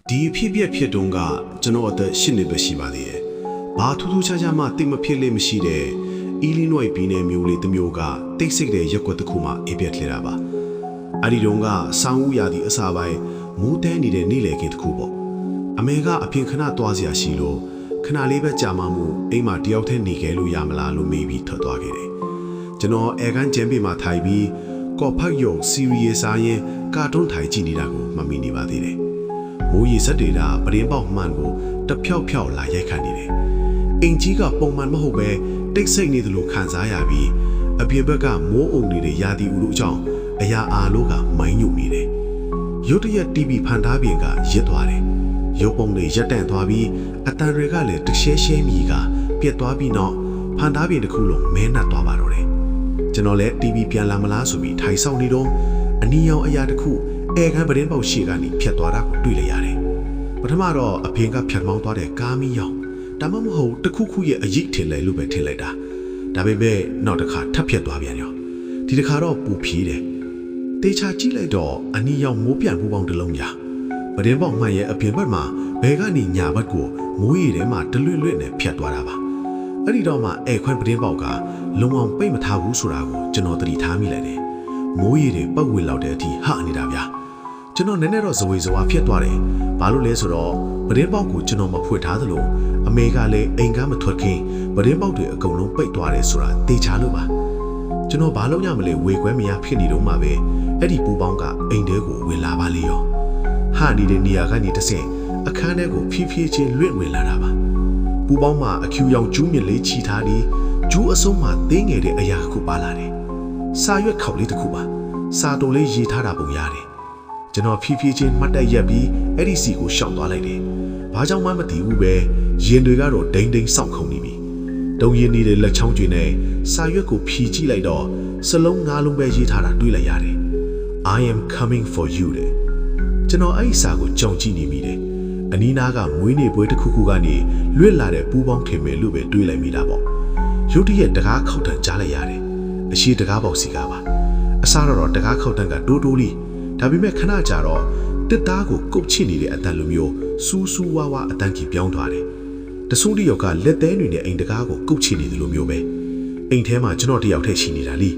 ဒီဖြစ်ဖြစ်တုန်းကကျွန်တော်အသက်10နှစ်ပဲရှိပါသေးတယ်။ဘာထူးထူးခြားခြားမှတိတ်မဖြစ်လေမရှိတဲ့အီလီနွိုက်ပြည်နယ်မျိုးလေးတစ်မျိုးကတိတ်ဆိတ်တဲ့ရက်ွက်တစ်ခုမှအေးပြက်လှတာပါ။အဲဒီတုန်းကဆောင်းဦးရာသီအစာပိုင်းမိုးတဲနေတဲ့နေ့လည်ခင်းတစ်ခုပေါ့။အမေကအပြင်ခဏသွားစရာရှိလို့ခဏလေးပဲကြာမှမှုအိမ်မှာတယောက်တည်းနေခဲ့လို့ရမလားလို့မေးပြီးထွက်သွားခဲ့တယ်။ကျွန်တော်အဲကန်ကျမ်းပေးမှာထိုင်ပြီးကော်ဖတ်ရုံစီရီယစားရင်ကာတွန်းထိုင်ကြည့်နေတာကိုမမီနေပါသေးတယ်။မိုးရေစက်တွေကပရင်းပေါက်မှန်ကိုတဖြောက်ဖြောက်လာရိုက်ခတ်နေတယ်။အင်ကြီးကပုံမှန်မဟုတ်ပဲတိတ်ဆိတ်နေတယ်လို့ခံစားရပြီးအပြင်ဘက်ကမိုးအုံနေတဲ့ရာသီဥတုအကြောင်းအရာအားလို့ကမိုင်းညုတ်နေတယ်။ရုတ်တရက် TV ဖန်သားပြင်ကရစ်သွားတယ်။ရုပ်ပုံတွေရက်တန့်သွားပြီးအတန်တွေကလည်းတရှဲရှဲမြည်ကပြက်သွားပြီးနောက်ဖန်သားပြင်တစ်ခုလုံးမဲနှက်သွားပါတော့တယ်။ကျွန်တော်လည်း TV ပြန်လာမလားဆိုပြီးထိုင်ဆောင်နေတော့အနီရောင်အရာတစ်ခုအဲခန်းပရင်းပေါက်ရှေ့ကနေဖြတ်သွားတာကိုတွေ့လိုက်ရတယ်။ပထမတော့အဖေကဖြတ်မောင်းသွားတဲ့ကားမီးရောင်ဒါမှမဟုတ်တခုခုရဲ့အရေးထင်လဲလို့ပဲထင်လိုက်တာ။ဒါပေမဲ့နောက်တစ်ခါထပ်ဖြတ်သွားပြန်ရော။ဒီတစ်ခါတော့ပူဖြေးတယ်။တေချာကြည့်လိုက်တော့အနီရောင်မိုးပြန်ပူပေါင်းတစ်လုံးညာ။ပရင်းပေါက်မှန်ရဲ့အပြင်ဘက်မှာဘဲကနေညာဘက်ကိုမိုးရီထဲမှာတလွတ်လွတ်နဲ့ဖြတ်သွားတာပါ။အဲ့ဒီတော့မှအဲခွန်းပရင်းပေါက်ကလုံအောင်ပိတ်မထားဘူးဆိုတာကိုကျွန်တော်သတိထားမိလိုက်တယ်။မိုးရီတွေပတ်ဝေလောက်တဲ့အထိဟနေတာဗျာ။ကျွန်တော်နည်းနည်းတော့ဇဝေဇဝါဖြစ်သွားတယ်။ဘာလို့လဲဆိုတော့ပရင်းပေါက်ကိုကျွန်တော်မဖွင့်ထားသလိုအမေကလည်းအိမ်ကမထွက်ခင်ပရင်းပေါက်တွေအကုန်လုံးပိတ်သွားတယ်ဆိုတာသိချလို့ပါ။ကျွန်တော်ဘာလို့ညမလဲဝေခွဲမရဖြစ်နေတော့မှပဲအဲ့ဒီပူပေါင်းကအိမ်ထဲကိုဝင်လာပါလေရော။ဟာနေတဲ့နေရာကနေတဆင့်အခန်းထဲကိုဖြည်းဖြည်းချင်းလွင့်ဝင်လာတာပါ။ပူပေါင်းမှာအဖြူရောင်ကျူးမြင့်လေးချီထားပြီးကျူးအစုံမှာသေးငယ်တဲ့အရာတစ်ခုပါလာတယ်။စာရွက်ခေါက်လေးတစ်ခုပါ။စာတုံးလေးရေးထားတာပုံရတယ်။ကျွန်တော်ဖြည်းဖြည်းချင်းမှတ်တက်ရက်ပြီးအဲ့ဒီစီကိုရှောင်သွားလိုက်တယ်။ဘာကြောင့်မှမသိဘူးပဲရင်တွေကတော့ဒိန်းဒိန်းစောင့်ခုံနေပြီ။တုံးရင်းနေတဲ့လက်ချောင်းကျွေနဲ့စာရွက်ကိုဖြီးကြည့်လိုက်တော့စလုံး၅လုံးပဲရေးထားတာတွေ့လိုက်ရတယ်။ I am coming for you တဲ့။ကျွန်တော်အဲ့ဒီစာကိုကြုံကြည့်နေမိတယ်။အနီးနားကမွေးနေ့ပွဲတစ်ခုခုကနေလွတ်လာတဲ့ပူပေါင်းထင်မယ်လို့ပဲတွေးလိုက်မိတာပေါ့။ရုတ်တရက်တကားခောက်တန်ကြားလိုက်ရတယ်။အရှိတကားပေါက်စီကားပါ။အစားတော့တကားခောက်တန်ကတိုးတိုးလေးဒါပေမဲ့ခဏကြာတော့တစ်သားကိုကုတ်ချစ်နေတဲ့အတန်လိုမျိုးစူးစူးဝါးဝါအတန်ကြီးပြောင်းသွားတယ်။တဆိုးတယောက်ကလက်သေးတွေနဲ့အိမ်တကားကိုကုတ်ချစ်နေတယ်လို့မျိုးပဲ။အိမ်ထဲမှာကျွန်တော်တယောက်ထည့်ရှိနေတာလी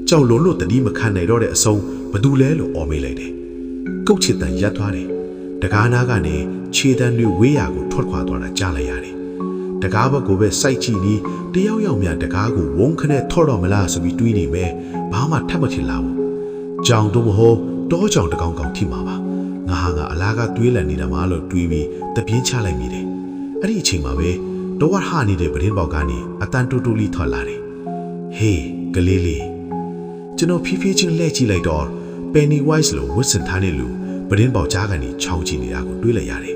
ကြောက်လွန်းလို့တတိမခံနိုင်တော့တဲ့အဆုံးဘသူလဲလို့အော်မေးလိုက်တယ်။ကုတ်ချစ်တန်ရပ်သွားတယ်။တကားနားကနေခြေတန်းတွေဝေးရာကိုထွက်ခွာသွားတာကြားလိုက်ရတယ်။တကားဘက်ကိုပဲစိုက်ကြည့်ပြီးတယောက်ယောက်များတကားကိုဝုန်းခနဲ့ထော့တော့မလားဆိုပြီးတွေးနေမယ်။ဘာမှထပ်မထင်လာဘူး။ကြောင်တော့မဟုတ်တောကြောင်တကောင်ကောင်ထိမှာပါငါဟာကအလားကတွေးလည်နေတာမှလို့တွေးပြီးတပြင်းချလိုက်မိတယ်အဲ့ဒီအချိန်မှာပဲတော့ဝါဟာနေတဲ့ပရင်းပေါက်ကနေအတန်တူတူလေးထွက်လာတယ်ဟေးကလေးလေးကျွန်တော်ဖြည်းဖြည်းချင်းလှည့်ကြည့်လိုက်တော့ Pennywise လို့ဝတ်ဆင်ထားတဲ့လူပရင်းပေါက်ကြားကနေချောင်းကြည့်နေတာကိုတွေးလိုက်ရတယ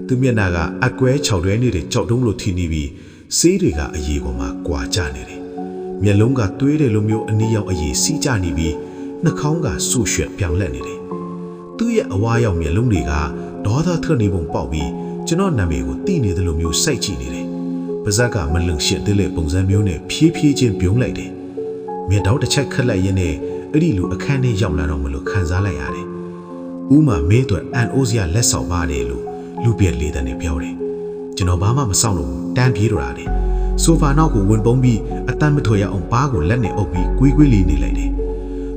်သူမျက်နှာကအကွဲ6တွဲနေတဲ့ကြောက်တုံးလို့ထင်နေပြီးဆေးတွေကအရေပေါ်မှာကွာကျနေတယ်မျက်လုံးကသွေးတယ်လို့မျိုးအနီးရောက်အရေစီးကျနေပြီးနှာခေါင်းကဆူရွှက်ပြောင်လက်နေတယ်။သူ့ရဲ့အဝါရောက်မျက်လုံးတွေကဒေါသထွက်နေပုံပေါက်ပြီးကျွန်တော်နာမည်ကိုသိနေတယ်လို့မျိုးစိုက်ကြည့်နေတယ်။ပါဇက်ကမလုံရှင်းသေးတဲ့ပုံစံမျိုးနဲ့ဖြည်းဖြည်းချင်းပြုံးလိုက်တယ်။မျက်တောက်တစ်ချက်ခက်လိုက်ရင်းနဲ့အဲ့ဒီလိုအခန်းထဲရောက်လာတော့မလို့ခံစားလိုက်ရတယ်။ဦးမှာမင်းတို့အန်အိုးစရာလက်ဆောင်ပါတယ်လို့လူပြက်လေးတန်းနဲ့ပြောတယ်။ကျွန်တော်ဘာမှမဆောင်လို့တန်းပြေးတော့တာလေ။ဆိုဖာနောက်ကိုဝင်ပုန်းပြီးအတမ်းမထွက်ရအောင်ဘားကိုလက်နဲ့အုပ်ပြီးကွေးကွေးလေးနေလိုက်တယ်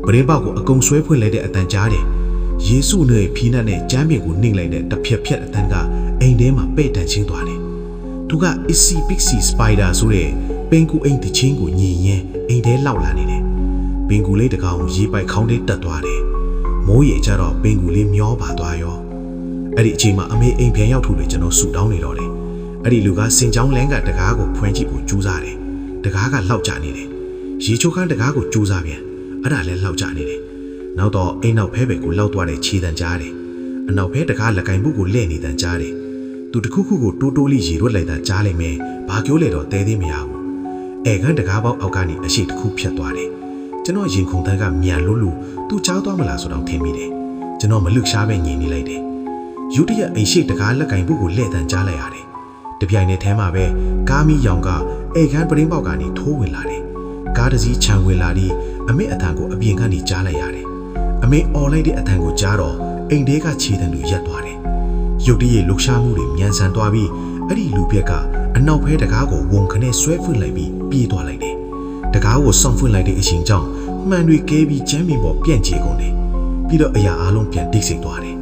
ပရင်းပေါက်ကိုအကုံဆွဲဖွင့်လိုက်တဲ့အတန်ကြားတယ်။ယေစုနဲ့ဖီးနတ်နဲ့ကျမ်းပြင်ကိုနှိမ့်လိုက်တဲ့တစ်ဖြက်ဖြက်အတန်ကအိမ်ထဲမှာပဲ့တန်ချင်းသွားတယ်။သူက Itsy Bitsy Spider ဆိုတဲ့ပင်ကူအိမ်တချင်းကိုညီရင်အိမ်ထဲလောက်လာနေတယ်။ပင်ကူလေးတကောင်ရေပိုက်ခေါင်းထဲတက်သွားတယ်။မိုးရေကျတော့ပင်ကူလေးမျောပါသွားရော။အဲ့ဒီအချိန်မှာအမေအိမ်ပြန်ရောက်ထူတယ်ကျွန်တော်ဆူတောင်းနေတော့တယ်။အဲ့ဒီလူကစင်ချောင်းလန်းကတကားကိုဖွင့်ကြည့်ဖို့ကြိုးစားတယ်။တကားကလောက်ကျနေတယ်။ရေချိုးခန်းတကားကိုကြိုးစားပြန်အဲ့ဒါလည်းလောက်ကျနေတယ်။နောက်တော့အိမ်နောက်ဖဲဘက်ကိုလောက်သွားတဲ့ခြေတံကြားတယ်။အနောက်ဖဲတကားလက်ကင်မှုကိုလဲ့နေတန်ကြားတယ်။သူတခုခုကိုတိုးတိုးလေးရေရွက်လိုက်တာကြားလိုက်မယ်။ဘာပြောလဲတော့တဲသေးမရဘူး။အဲခန်းတကားပေါက်အောက်ကနေအရှိတစ်ခုဖြတ်သွားတယ်။ကျွန်တော်ရင်ခုန်တန်းကမြန်လို့လို့သူချောင်းသွားမလားဆိုတော့ထင်မိတယ်။ကျွန်တော်မလွတ်ရှားပဲငြိမ်နေလိုက်တယ်။ယူတရက်အိမ်ရှိတကားလက်ကင်မှုကိုလဲ့တန်ကြားလိုက်ရတယ်။တပြိုင်နက်တည်းမှာပဲကားမီးရောင်ကအဲခန်းပရင်းပေါက်ကနေထိုးဝင်လာတယ်။ကားတစ်စီးခြံဝင်လာပြီးအမေအတန်ကိုအပြင်ကနေကြားလိုက်ရတယ်။အမေအော်လိုက်တဲ့အတန်ကိုကြားတော့အိမ်ထဲကခြေတံတွေရက်သွားတယ်။ ရုတ်တရက်လှုပ်ရှားမှုတွေမြန်ဆန်သွားပြီးအဲ့ဒီလူပြက်ကအနောက်ဖဲတကားကိုဝန်ခနဲ့ဆွဲဖွင့်လိုက်ပြီးပြေးသွားလိုက်တယ်တကားကိုစောင့်ဖွင့်လိုက်တဲ့အချိန်ကြောင့်မှန်တွေကဲပြီးချမ်းမီပေါ်ပြန့်ကျဲကုန်တယ်ပြီးတော့အရာအလုံးပြန်တိတ်ဆိတ်သွားတယ်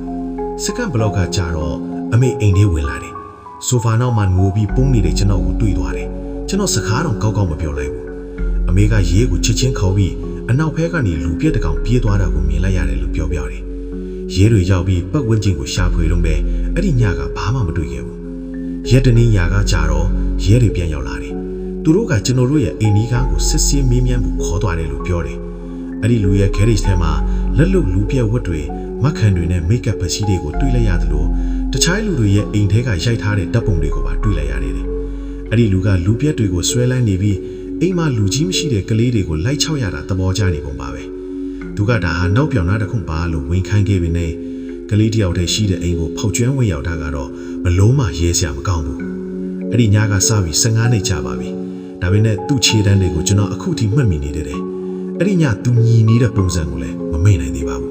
စကန်ဘလော့ကကြာတော့အမေအိမ်ထဲဝင်လာတယ်ဆိုဖာနောက်မှာငိုပြီးပုန်းနေတဲ့ကျွန်တော်ကိုတွေ့သွားတယ်ကျွန်တော်စကားတော့ကောက်ကောက်မပြောလိုက်ဘူးအမေကရေးကိုချစ်ချင်းခေါ်ပြီးအနောက်ဖဲကနေလူပြက်တကောင်ပြေးသွားတာကိုမြင်လိုက်ရတယ်လို့ပြောပြတယ်ရဲတွေရောက်ပြီးပတ်ဝန်းကျင်ကိုရှာဖွေတော့ပဲအဲ့ဒီညကဘာမှမတွေ့ခဲ့ဘူးရဲတနည်းညာကကြာတော့ရဲတွေပြန်ရောက်လာတယ်သူတို့ကကျွန်တော်တို့ရဲ့အိမ်နီးကားကိုစစ်ဆေးမေးမြန်းဖို့ခေါ်သွားတယ်လို့ပြောတယ်အဲ့ဒီလူရဲ့ carriage ထဲမှာလက်လုံလူပြက်ဝတ်တွေမက်ခန်တွေနဲ့ make-up ပစ္စည်းတွေကိုတွေ့လိုက်ရတယ်လို့တခြားလူတွေရဲ့အိမ်ထဲကရိုက်ထားတဲ့ဓာတ်ပုံတွေကိုပါတွေ့လိုက်ရတယ်အဲ့ဒီလူကလူပြက်တွေကိုဆွဲလန်းနေပြီးအိမ်မှာလူကြီးမရှိတဲ့ကလေးတွေကိုလိုက်ချောက်ရတာသဘောကျနေပုံပါပဲသူကဒါဟာနောက်ပြောင်တာတစ်ခုပါလို့ဝန်ခံခဲ့ပြီးနေကလေးတယောက်တည်းရှိတဲ့အိမ်ကိုဖောက်ကျွမ်းဝင်ရောက်တာကတော့ဘလို့မှရဲစရာမကောင်းဘူးအဲ့ဒီညကစပြီး15နှစ်ကြာပါပြီဒါပေမဲ့သူ့ခြေတန်းတွေကိုကျွန်တော်အခုထိမှတ်မိနေတယ်အဲ့ဒီညသူညီနေတဲ့ပုံစံကိုလည်းမမေ့နိုင်သေးပါဘူး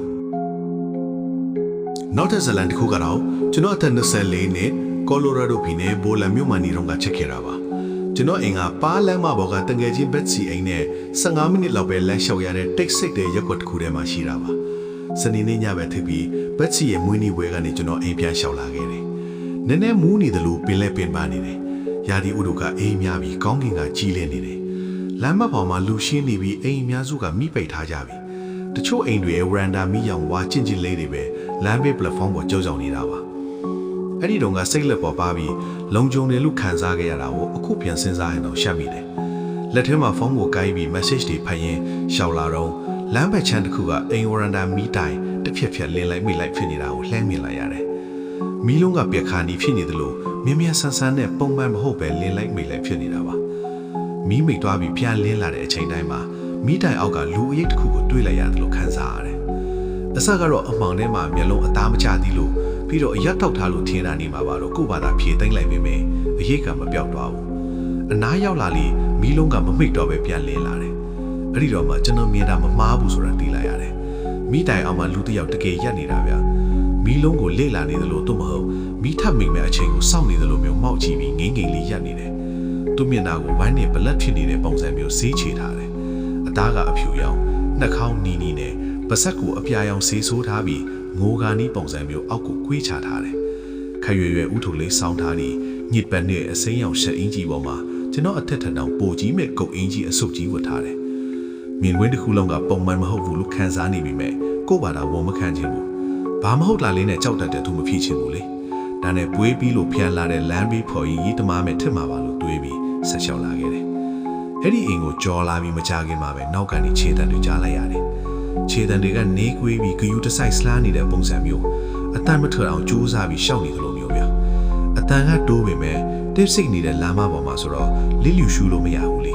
နောက်ထပ်ဇလန်တစ်ခုကတော့ကျွန်တော်အသက်24နှစ်ကော်လိုရာဒိုပြည်နယ်ဘိုလန်မြို့မှာနေတော့ကချက်ခဲ့တာပါကျွန်တော်အိမ်ကပါလမ်းမဘော်ကတငယ်ချင်းဘက်စီအိမ်နဲ့15မိနစ်လောက်ပဲလမ်းလျှောက်ရတဲ့တိတ်ဆိတ်တဲ့ရက်ကွက်တစ်ခုထဲမှာရှိတာပါစနေနေ့ညပဲထပြီးဘက်စီရဲ့မွေးနေ့ပွဲကနေကျွန်တော်အိမ်ပြန်လျှောက်လာခဲ့တယ်နည်းနည်းမူးနေတယ်လို့ပင်လဲပင်ပန်းနေတယ်ရာဒီဥတို့ကအိမ်များပြီးကောင်းကင်ကကြီးလင်းနေတယ်လမ်းမပေါ်မှာလူရှင်းနေပြီးအိမ်အများစုကမိပိတ်ထားကြပြီတချို့အိမ်တွေရဲ့ဝရန်ဒါမိရောင်ဝါကျင့်ကျင့်လေးတွေပဲလမ်းဘေးပလက်ဖောင်းပေါ်ကြောက်ကြောင်နေတာပါအဲ့ဒီတုန်းကစိတ်လက်ပေါ်ပါပြီးလုံခြုံတယ်လို့ခံစားခဲ့ရတာကိုအခုပြန်စဉ်းစားရင်တော့ရှက်မိတယ်လက်ထဲမှာဖုန်းကိုကိုင်းပြီး message တွေဖတ်ရင်းရှောက်လာတော့လမ်းဘက်ချမ်းတစ်ခုကအိမ်ဝရန်ဒါမီတိုင်တစ်ဖြက်ဖြက်လင်းလိုက်မိလိုက်ဖြစ်နေတာကိုလှမ်းမြင်လိုက်ရတယ်မီးလုံးကပြက်ခါနီဖြစ်နေတယ်လို့မြင်းမြန်းဆန်းဆန်းနဲ့ပုံမှန်မဟုတ်ပဲလင်းလိုက်မိလိုက်ဖြစ်နေတာပါမီးမိတ်သွားပြီးပြန်လင်းလာတဲ့အချိန်တိုင်းမှာမီးတိုင်အောက်ကလူအရိပ်တစ်ခုကိုတွေးလိုက်ရတယ်လို့ခံစားရတယ်အစကတော့အမှောင်ထဲမှာမျက်လုံးအသားမချသေးလို့ပြီးတော့အရက်တောက်ထားလို့ထင်တာနေမှာပါတော့ကို့ဘာသာဖြေသိမ့်လိုက်ပေမဲ့အရိပ်ကမပြောက်သွားဘူးအနားရောက်လာလေမီးလုံးကမမိတ်တော့ပဲပြန်လင်းလာတယ်အဲ့ဒီတော့မှကျွန်တော်မြင်တာမမှားဘူးဆိုတာသိလိုက်ရတယ်မီးတိုင်အောက်မှာလူတစ်ယောက်တကယ်ရက်နေတာဗျမီးလုံးကိုလေ့လာနေတယ်လို့သူမဟုတ်မီးထပ်မိမဲ့အချိန်ကိုစောင့်နေတယ်လို့မျိုးမောက်ကြည့်ပြီးငိမ့်ငိမ့်လေးရက်နေတယ်သူမျက်နှာကိုဝမ်းနဲ့ဘလက်ဖြစ်နေတဲ့ပုံစံမျိုးဆေးချထားတယ်အသားကအဖြူရောင်နှာခေါင်းနီးနီးနဲ့ပါးစပ်ကိုအပြာရောင်ဆေးဆိုးထားပြီးငိုကာနီးပုံစံမျိုးအောက်ကိုကွေးချထားတယ်ခရွေရွယ်ဥထုလေးစောင်းထားပြီးညစ်ပတ်နဲ့အစိမ်းရောင်ရှက်အင်ကြီးပေါ်မှာကျွန်တော်အထက်ထက်တောင်ပိုကြီးမဲ့ကုတ်အင်ကြီးအဆုပ်ကြီးဝတ်ထားတယ်မြင်ကွင်းတစ်ခုလုံးကပုံမှန်မဟုတ်ဘူးလို့ခံစားနေပြီမဲ့ကို့ဘာသာဝန်မခံချင်ဘူးဘာမဟုတ်လားလေးနဲ့ကြောက်တတ်တဲ့သူမဖြစ်ချင်ဘူးလေဒါနဲ့ပွေးပြီးလို့ဖျန်လာတဲ့လမ်းဘေးဖော်ရင်ကြီးတမားမဲ့ထစ်မှာပါလို့တွေးပြီးဆက်လျှောက်လာခဲ့တယ်အဲ့ဒီအိမ်ကိုကြော်လာပြီးမကြခင်မှာပဲနောက်ကနေခြေတံတွေကြားလိုက်ရတယ်ခြေတံတွေကနေကွေးပြီးဂယူတစိုက်ဆလားနေတဲ့ပုံစံမျိုးအတန်မထွက်အောင်ကြိုးစားပြီးရှောက်နေသလိုမျိုးဗျအတန်ကတိုးပေမဲ့တစ်စိတ်နေတဲ့လမ်းမပေါ်မှာဆိုတော့လီလျူရှူလို့မရဘူးလေ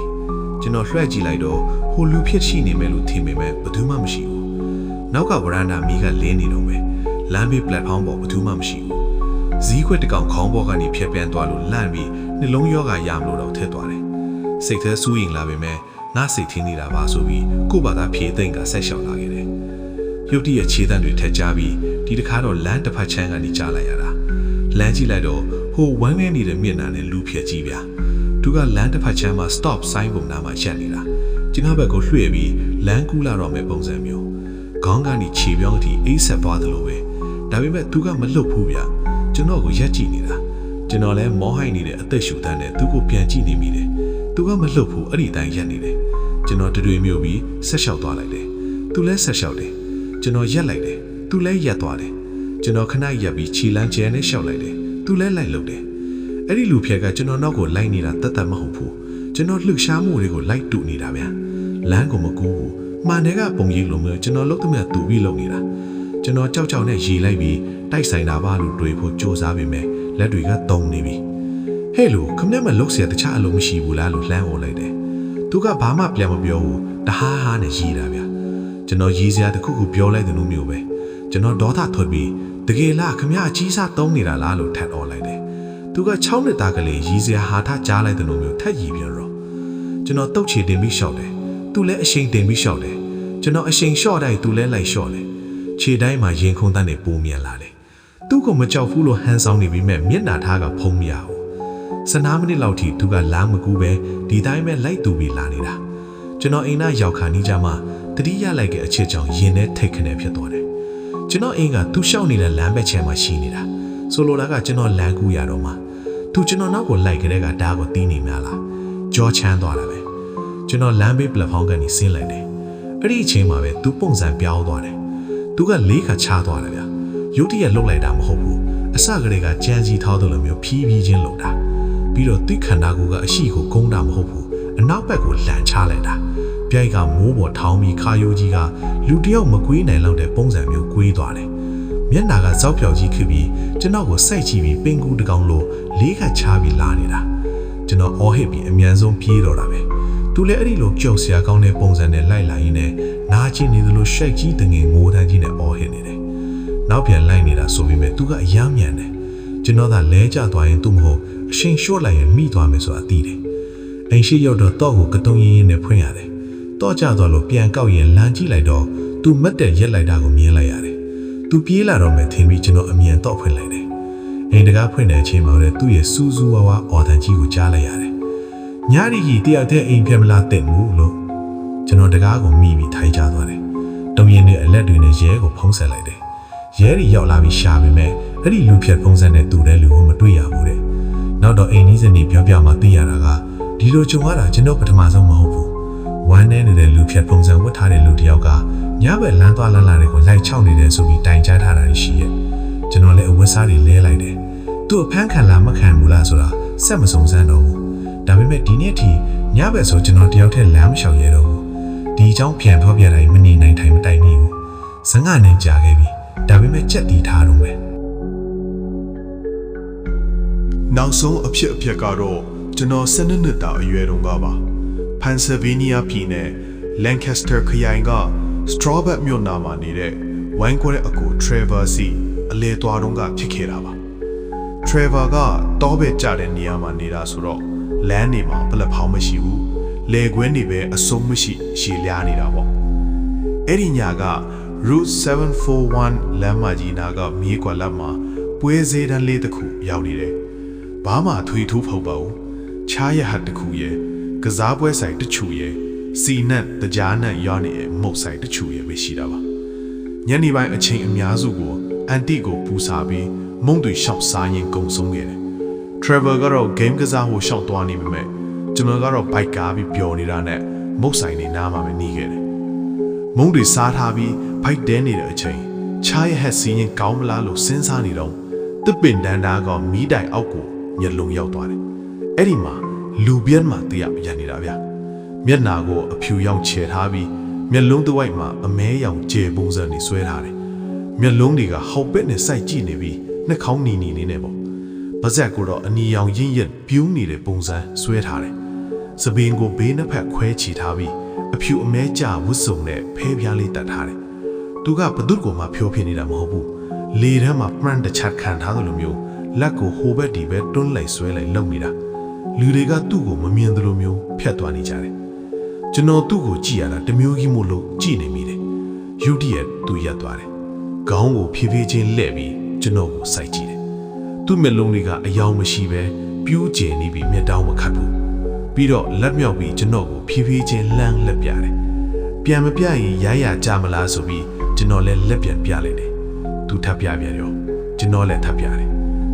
ကျွန်တော်လွှဲကြည့်လိုက်တော့ဟိုလူဖြစ်ရှိနေမယ်လို့ထင်ပေမဲ့ဘယ်သူမှမရှိဘူးနောက်ကဝရန်ဒါမီးကလင်းနေတော့မယ်လမ်းဘေးပလက်ဖောင်းပေါ်ဘယ်သူမှမရှိဘူးဇီးခွက်တကောင်ခေါင်းပေါ်ကနေဖြတ်ပြန်သွားလို့လန့်ပြီးနှလုံးရောဂါရမလို့တော့ထည့်သွားတယ်စိတ်ထဲစူးရင်လာပေမဲ့ငါစိတ်ထင်းနေတာပါဆိုပြီးကို့ဘာသာဖြေသိမ့်ကဆက်လျှောက်လာခဲ့တယ်ရုတ်တရက်ခြေတံတွေထက်ကြားပြီးဒီတစ်ခါတော့လမ်းတစ်ဖက်ချမ်းကနေကြားလိုက်ရတာလမ်းကြည့်လိုက်တော့ဟိုဝမ်းငဲနေတဲ့မျက်နှာနဲ့လူဖြက်ကြီးဗျာသူကလမ်းတစ်ဖက်ချမ်းမှာ stop sign ပုံနာမှာရပ်နေတာကျွန်တော်ဘက်ကိုလွှဲ့ပြီးလမ်းကူးလာတော့မဲ့ပုံစံမျိုးခေါင်းကနေခြေပြောင်းအထိအိတ်ဆက်သွားသလိုပဲဒါပေမဲ့သူကမလှုပ်ဘူးဗျကျွန်တော်ကိုရက်ကြည့်နေတာကျွန်တော်လည်းမောဟိုက်နေတဲ့အသက်ရှူတန်းနဲ့သူ့ကိုပြန်ကြည့်နေမိတယ်သူကမလှုပ်ဘူးအဲ့ဒီတိုင်းရက်နေတယ်ကျွန်တော်တွေမျိုးပြီးဆက်လျှောက်သွားလိုက်တယ်သူလည်းဆက်လျှောက်တယ်ကျွန်တော်ရက်လိုက်တယ်သူလည်းရက်သွားတယ်ကျွန်တော်ခဏရက်ပြီးခြေလမ်းကျဲနဲ့လျှောက်လိုက်တယ်သူလည်းလိုက်လုပ်တယ်အဲ့ဒီလူဖြက်ကကျွန်တော်နောက်ကိုလိုက်နေတာတတ်တတ်မဟုတ်ဘူးကျွန်တော်လှုပ်ရှားမှုတွေကိုလိုက်တူနေတာဗျာလမ်းကိုမကူဘူးမှန်တဲ့ကပုံရိပ်လိုမျိုးကျွန်တော်လှုပ်သမျှတူပြီးလုပ်နေတာကျွန်တော်ကြောက်ကြောက်နဲ့ရေလိုက်ပြီးတိုက်ဆိုင်တာပါလို့တွေးဖို့စူးစမ်းပေမဲ့လက်တွေကတုံနေပြီဟဲ့လို့ခမနဲ့မလှုပ်เสียတခြားအလုံးမရှိဘူးလားလို့လှမ်းអော်လိုက်တယ်သူကဘာမှပြန်မပြောဘူးတဟားဟားနဲ့ရီးတာဗျာကျွန်တော်ရီးစရာတခုခုပြောလိုက်တယ်လို့မျိုးပဲကျွန်တော်ဒေါသထွက်ပြီးတကယ်လားခမအကြီးစားတုံးနေတာလားလို့ထပ်អော်လိုက်တယ်သူက6နှစ်သားကလေးရီးစရာဟာထကြားလိုက်တယ်လို့မျိုးထပ်ရီးပြန်တော့ကျွန်တော်တုတ်ချေတင်ပြီးရှောက်တယ်သူလည်းအရှိန်တင်ပြီးရှောက်တယ်ကျွန်တော်အရှိန်လျှော့တိုင်းသူလည်းလိုက်လျှော့တယ်ခြေတိုင်းမှာရင်ခုန်တန်းနဲ့ပိုးမြန်လာတယ် သူ့ကိုမကြောက်ဘူးလို့ဟန်ဆောင်နေပြီးမဲ့မျက်နှာထားကဖုံးမရဘူး15မိနစ်လောက်ထိသူကလမ်းမကူပဲဒီတိုင်းပဲလိုက်တူပြီးလာနေတာကျွန်တော်အိမ်သားရောက်ခါနီးကြမှာတတိယလိုက်တဲ့အချစ်ကြောင့်ရင်ထဲထိတ်ခနဲဖြစ်သွားတယ်ကျွန်တော်အိမ်ကသူ့ရှောက်နေတဲ့လမ်းဘက်ချဲမှာရှိနေတာဆိုလိုတာကကျွန်တော်လမ်းကူးရတော့မှသူကျွန်တော်နောက်ကိုလိုက်ကြတဲ့ကဒါကိုတီးနေများလားကြောချမ်းသွားတာပဲကျွန်တော်လမ်းဘေးပလက်ဖောင်းကနေဆင်းလိုက်တယ်အဲ့ဒီအချိန်မှာပဲသူပုံစံပြောင်းသွားတယ်သူက၄ခါချသွားတယ်ဗျရုတ်တရက်လှုပ်လိုက်တာမဟုတ်ဘူးအစကတည်းကကြမ်းစီထောက်တယ်လို့မျိုးဖြီးဖြီးချင်းလှုပ်တာပြီးတော့သူ့ခန္ဓာကိုယ်ကအရှိကိုကုန်းတာမဟုတ်ဘူးအနောက်ဘက်ကိုလန်ချလိုက်တာပြိုက်ကမိုးပေါ်ထောင်းပြီးခါယိုကြီးကလူတယောက်မကွေးနိုင်လောက်တဲ့ပုံစံမျိုးကွေးသွားတယ်မျက်နာကစောက်ပြောက်ကြီးဖြစ်ပြီးကျွန်တော်ကိုစိုက်ကြည့်ပြီးပင်ကူတကောင်လို၄ခါချပြီးလာနေတာကျွန်တော်အော်ဟစ်ပြီးအမြန်ဆုံးပြေးတော့တာပဲသူလည်းအဲ့ဒီလိုကြောက်စရာကောင်းတဲ့ပုံစံနဲ့လိုက်လာရင်းနဲ့နားကျင်နေသလိုရှိုက်ကြီးတငယ်ငိုတန်းကြီးနဲ့အော်ဟစ်နေတယ်နောက်ပြန်လိုက်နေတာဆိုပြီးမဲ့သူကအယမ်းမြန်တယ်ကျွန်တော်ကလဲကျသွားရင်သူ့မဟုတ်အရှင်လျှော့လိုက်ရင်မိသွားမယ်ဆိုတာသိတယ်အိမ်ရှိရောက်တော့တော့ကိုကတုံးရင်းရင်းနဲ့ဖွင့်ရတယ်တော့ကျသွားလို့ပြန်ကောက်ရင်လမ်းကြည့်လိုက်တော့သူမတ်တက်ရက်လိုက်တာကိုမြင်လိုက်ရတယ်သူပြေးလာတော့မယ်ထင်ပြီးကျွန်တော်အမြန်တော့ဖွင့်လိုက်တယ်အိမ်တကားဖွင့်တဲ့အချိန်မှာလည်းသူ့ရဲ့စူးစူးဝါးဝါအော်တန်ကြီးကိုကြားလိုက်ရတယ်ညရီကြီးတယောက်တည်းအိမ်ပြန်မလာတဲ့ဘူးလို့ကျွန်တော်တကားကိုမိပြီးထိုင်ကြသွားတယ်တုံးရင်နဲ့အလက်တွေနဲ့ရဲကိုဖုံးဆက်လိုက်တယ်ရဲတွေရောက်လာပြီးရှာပေမဲ့အဲ့ဒီလူဖြတ်ဖုံးဆက်တဲ့သူတဲ့လူကိုမတွေ့ရဘူးတဲ့နောက်တော့အိမ်ကြီးစနေပြောမှသိရတာကဒီလိုကြုံရတာကျွန်တော်ပထမဆုံးမဟုတ်ဘူးဝမ်းနေနေတဲ့လူဖြတ်ပုံစံဝတ်ထားတဲ့လူတစ်ယောက်ကညဘက်လမ်းသွားလမ်းလာတွေကိုလိုက်ချောက်နေတယ်ဆိုပြီးတိုင်ကြားထားတာရှိရဲ့ကျွန်တော်လည်းအဝတ်စားတွေလဲလိုက်တယ်သူ့အဖမ်းခံလားမခံဘူးလားဆိုတာစက်မစုံစမ်းတော့ဘူးဒါပေမဲ့ဒီနေ့ထိညဘက်ဆိုကျွန်တော်တယောက်တည်းလမ်းမလျှောက်ရတော့ဘူးဒီအကြောင်းပြန်ဖော်ပြတိုင်းမနေနိုင်ထိုင်မတိုင်မိဘူးစငါနဲ့ကြာခဲ့ပြီဒါပေမဲ့ကြက်တီထားတော့မယ်နောက်ဆုံးအဖြစ်ကတော့ကျွန်တော်12နှစ်တာအရွယ်တုန်းကပါပန်ဆယ်ဗေးနီးယားပြည်နယ်လန်ကက်စတာခရိုင်ကစထရောဘတ်မြို့နာမှာနေတဲ့ဝိုင်းကွဲတဲ့အကိုထရဗာစီအလဲသွားတုန်းကဖြစ်ခဲ့တာပါထရဗာကတောဘက်ကျတဲ့နေရာမှာနေတာဆိုတော့လမ်းနေမှာပလက်ဖောင်းမရှိဘူးလေကွင်းတွေပဲအစုံမရှိရှည်လျားနေတာပေါ့အဲ့ဒီညက Route 741 လမ်းမကြီးနာကမြေကွက်လက်မှာပွဲစည်းတန်းလေးတစ်ခုရောက်နေတယ်ဘာမှထွေထူးဖုတ်ပါဘူးချားရဟတ်တစ်ခုရဲ့ကစားပွဲဆိုင်တစ်ချူရဲ့စီနတ်တကြားနတ်ရောနေရဲ့မုတ်ဆိုင်တစ်ချူရဲ့ပဲရှိတာပါညနေပိုင်းအချိန်အများစုကိုအန်တီကိုပူစာပြီးမုံတွေရှောက်စားရင်ကုံဆုံးခဲ့တယ် Travel ကတော့ game ကစားဖို့ရှောက်သွားနေပေမဲ့ကျွန်တော်ကတော့ bike ကားပြီးပျော်နေတာနဲ့မုတ်ဆိုင်နေနားမှာပဲနေခဲ့တယ်မုံတွေစားထားပြီး bike တဲနေတဲ့အချိန်ချားရဟတ်စီရင်ကောင်းမလားလို့စဉ်းစားနေတော့တစ်ပင်တန်းသားကမီးတိုင်အောက်ကိုမျက်လုံးရောက်သွားတယ်။အဲ့ဒီမှာလူပြင်းမှတရားရနေတာဗျ။မျက်နာကိုအဖြူရောင်ချဲထားပြီးမျက်လုံးတစ်ဝိုက်မှာအမဲရောင်ကျဲပုံစံနေဆွဲထားတယ်။မျက်လုံးတွေကဟောက်ပက်နဲ့စိုက်ကြည့်နေပြီးနှာခေါင်းနီနေနေပေါ့။ပါဇက်ကတော့အနီရောင်ရင့်ရက်ပြူးနေတဲ့ပုံစံဆွဲထားတယ်။စပင်ကိုဘေးနှစ်ဖက်ခွဲချီထားပြီးအဖြူအမဲကျဝတ်စုံနဲ့ဖဲပြားလေးတတ်ထားတယ်။သူကဘသူ့ကိုမှဖြိုးဖြစ်နေတာမဟုတ်ဘူး။လေထဲမှာပရန်တစ်ချက်ခံထားသလိုမျိုးလက်ကိုဟိုဘက်ဒီဘက်တွန်းလိုက်ဆွဲလိုက်လုံနေတာလူတွေကသူ့ကိုမမြင်သလိုမျိုးဖြတ်သွားနေကြတယ်ကျွန်တော်သူ့ကိုကြည့်ရတာတမျိုးကြီးမို့လို့ကြည့်နေမိတယ်ယူတီရဲ့သူရက်သွားတယ်ခေါင်းကိုဖြည်းဖြည်းချင်းလှည့်ပြီးကျွန်တော်ကိုစိုက်ကြည့်တယ်သူ့မျက်လုံးတွေကအယောင်မရှိပဲပြူးကျင်နေပြီးမျက်တောင်းမခတ်ဘူးပြီးတော့လက်မြောက်ပြီးကျွန်တော်ကိုဖြည်းဖြည်းချင်းလှမ်းလက်ပြတယ်ပြန်မပြရင်ရိုင်းရကြမလားဆိုပြီးကျွန်တော်လည်းလက်ပြန်ပြလိုက်တယ်သူထပ်ပြပြန်ရောကျွန်တော်လည်းထပ်ပြတယ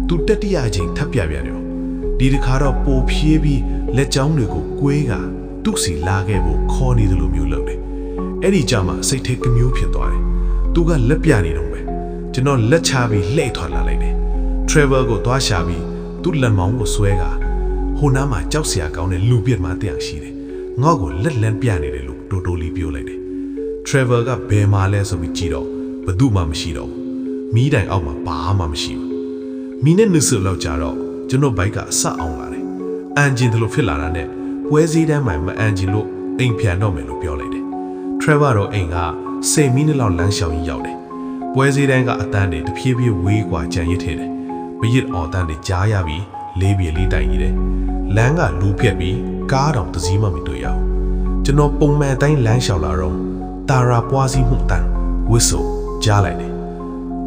်သူတတိယအချိန်ထပ်ပြပြန်ရောဒီတစ်ခါတော့ပိုဖြည်းပြီးလက်ချောင်းတွေကိုကွေးကသူ့စီလာခဲ့ဖို့ခေါ်နေတယ်လို့မျိုးလုပ်တယ်အဲ့ဒီကြမှာစိတ်ထဲကမျိုးဖြစ်သွားတယ်သူကလက်ပြနေတော့ပဲကျွန်တော်လက်ချပြီးလှည့်ထွက်လာလိုက်တယ် Travel ကိုသွားရှာပြီးသူ့လက်မောင်းကိုဆွဲကဟိုနားမှာကြောက်စရာကောင်းတဲ့လူပြစ်မှတရားရှိတယ်ငေါ့ကိုလက်လန်းပြနေတယ်လို့တိုးတိုးလေးပြောလိုက်တယ် Travel ကဘယ်မှာလဲဆိုပြီးကြည့်တော့ဘသူမှမရှိတော့ဘူးမီးတိုင်အောက်မှာဘာမှမရှိဘူးမီးနဲ့နှုတ်ဆက်လောက်ကြတော့ကျွန်တော်ဘိုက်ကအဆက်အောင်လာတယ်အန်ဂျင်တလို့ဖြစ်လာတာနဲ့ပွဲစည်းတန်းမှမအန်ဂျင်လို့အိမ်ပြန်တော့မယ်လို့ပြောလိုက်တယ် Travel တော့အိမ်က10မိနစ်လောက်လမ်းလျှောက်ရင်ရောက်တယ်ပွဲစည်းတန်းကအတန်းတွေတဖြည်းဖြည်းဝေးကွာကြံရစ်ထည့်တယ်ပရစ်အော်တန်းတွေကြားရပြီးလေးပြေလေးတိုင်ကြီးတယ်လမ်းကလူပြက်ပြီးကားတောင်တစ်စီးမှမတွေ့ရဘူးကျွန်တော်ပုံမှန်တိုင်းလမ်းလျှောက်လာတော့တာရာပွားစီးမှုတန်းဝစ်ဆိုကြားလိုက်တယ်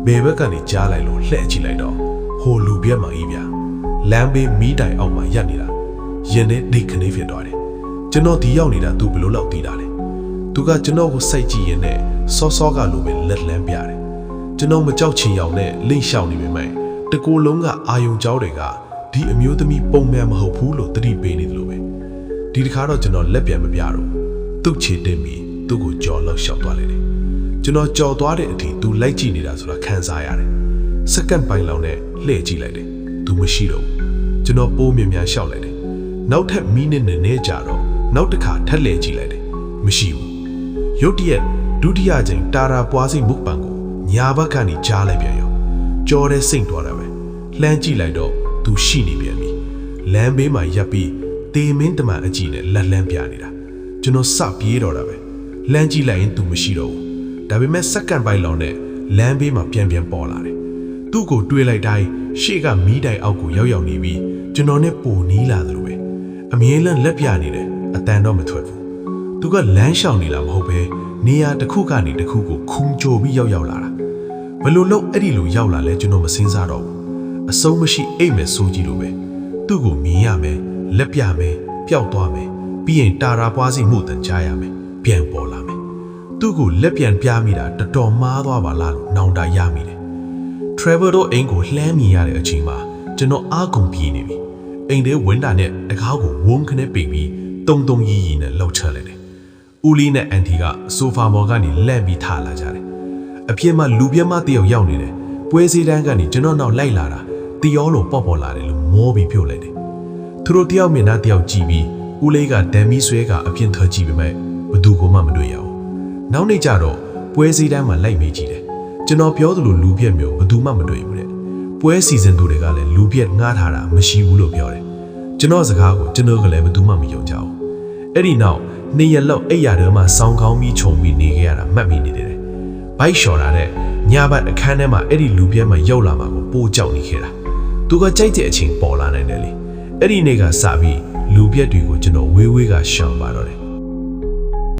ဘယ်ဘက်ကနေကြားလိုက်လို့လှည့်ကြည့်လိုက်တော့ဟိုလူပြက်မှကြီးဗျာလမ်းဘေးမီးတိုင်အောက်မှာရပ်နေတာရင်ထဲဒိတ်ခနေဖြစ်သွားတယ်ကျွန်တော်ဒီရောက်နေတာသူဘယ်လိုလောက်သိတာလဲသူကကျွန်တော်ကိုစိုက်ကြည့်ရင်နဲ့စောစောကလိုပဲလက်လန်းပြတယ်ကျွန်တော်မကြောက်ချင်ရောက်နဲ့လိမ့်လျှောက်နေပေမဲ့တကူလုံးကအာယုံကြောတွေကဒီအမျိုးသမီးပုံမှန်မဟုတ်ဘူးလို့သတိပေးနေတယ်လို့ပဲဒီတစ်ခါတော့ကျွန်တော်လက်ပြန်မပြတော့သူ့ခြေတင်ပြီးသူ့ကိုကြော်လောက်လျှောက်သွားလိုက်တယ်ကျွန်တော်ကြော်သွားတဲ့အထိသူလိုက်ကြည့်နေတာဆိုတာခံစားရတယ်စက္ကန့်ပိုင်းလောက်နဲ့လှည့်ကြည့်လိုက်တယ်သူမရှိတော့ဘူးကျွန်တော်ပိုးမြင်မြန်လျှောက်လိုက်တယ်နောက်ထပ်မိနစ်နဲ့ကြာတော့နောက်တစ်ခါထပ်လှည့်ကြည့်လိုက်တယ်မရှိဘူးရုတ်တရက်ဒုတိယကြိမ်တာရာပွားစိမုတ်ပံကိုညာဘက်ကနေကြားလိုက်ပြန်ရောကြော်တဲ့စိတ်သွားတာပဲလှမ်းကြည့်လိုက်တော့သူရှိနေပြန်ပြီလမ်းဘေးမှာရပ်ပြီးတေမင်းတမန်အကြည့်နဲ့လက်လန်းပြနေတာကျွန်တော်စပြေးတော့တာပဲလှမ်းကြည့်လိုက်ရင်သူမရှိတော့ဘူးဒါပေမဲ့စက္ကန့်ပိုင်းလောက်နဲ့လမ်းဘေးမှာပြန်ပေါ်လာတယ်သူ့ကိုတွေးလိုက်တိုင်းရှေ့ကမီးတိုင်အောက်ကိုရောက်နေပြီးကျွန်တော်နဲ့ပိုနီးလာသလိုပဲအမြဲတမ်းလက်ပြနေတယ်အတန်တော့မထွက်ဘူးသူကလမ်းလျှောက်နေလားမဟုတ်ပဲနေရာတစ်ခုကနေတစ်ခုကိုခုန်ကြိုပြီးရောက်လာတာဘယ်လိုလုပ်အဲ့ဒီလိုရောက်လာလဲကျွန်တော်မစင်စားတော့ဘူးအဆုံးမရှိအိတ်မယ်ဆိုကြည့်လို့ပဲသူ့ကိုမြင်ရမယ်လက်ပြမယ်ပျောက်သွားမယ်ပြီးရင်တာရာပွားစီမှုတန်ကြားရမယ်ပြန်ပေါ်လာမယ်သူ့ကိုလက်ပြန်ပြမိတာတော်တော်မားသွားပါလားလို့နောင်တရမိတယ် Travel တို့အိမ်ကိုလှမ်းမြင်ရတဲ့အချိန်မှာကျွန်တော်အားကုန်ပြေးနေပြီအိမ်ထဲဝင်းတာနဲ့တကားကိုဝုန်းခနဲ့ပိတ်ပြီးတုံရီနဲ့လှောက်ချလိုက်တယ်ဦးလီနဲ့အန်တီကဆိုဖာပေါ်ကနေလန့်ပြီးထလာကြတယ်အပြင်မှာလူပြက်မတယောက်ရောက်နေတယ်ပွဲစည်းတန်းကနေကျွန်တော်နောက်လိုက်လာတာတယောလိုပေါ်လာတယ်လို့မောပြီးပြုတ်လိုက်တယ်သူတို့တယောက်မြင်တာတယောက်ကြည့်ပြီးဦးလေးကဒမ်မီဆွဲကအပြင်ထွက်ကြည့်ပေမဲ့ဘသူကမှမတွေ့ရဘူးနောက်နေ့ကျတော့ပွဲစည်းတန်းမှာလိုက်မေးကြည့်တယ်ကျွန်တော်ပြောသလိုလူပြက်မျိုးဘသူမှမတွေ့ဘူးတဲ့ပွဲစီစဉ်သူတွေကလည်းလူပြက်ငှားထားတာမရှိဘူးလို့ပြောတယ်ကျွန်တော်စကားကိုကျွန်တော်ကလည်းဘသူမှမယုံကြဘူးအဲ့ဒီနောက်နေ့ရက်လောက်အိပ်ရာထဲမှာစောင်းကောင်းပြီးခြုံပြီးနေခဲ့ရတာမှတ်မိနေတယ်ဘိုက်လျှော်တာတဲ့ညဘက်အခန်းထဲမှာအဲ့ဒီလူပြက်မှရောက်လာမှာကိုပိုးကြောက်နေခဲ့တာသူကကြိုက်တဲ့အချိန်ပေါ်လာနိုင်တယ်လေအဲ့ဒီနေ့ကစပြီးလူပြက်တွေကိုကျွန်တော်ဝေးကရှောင်ပါတော့တယ်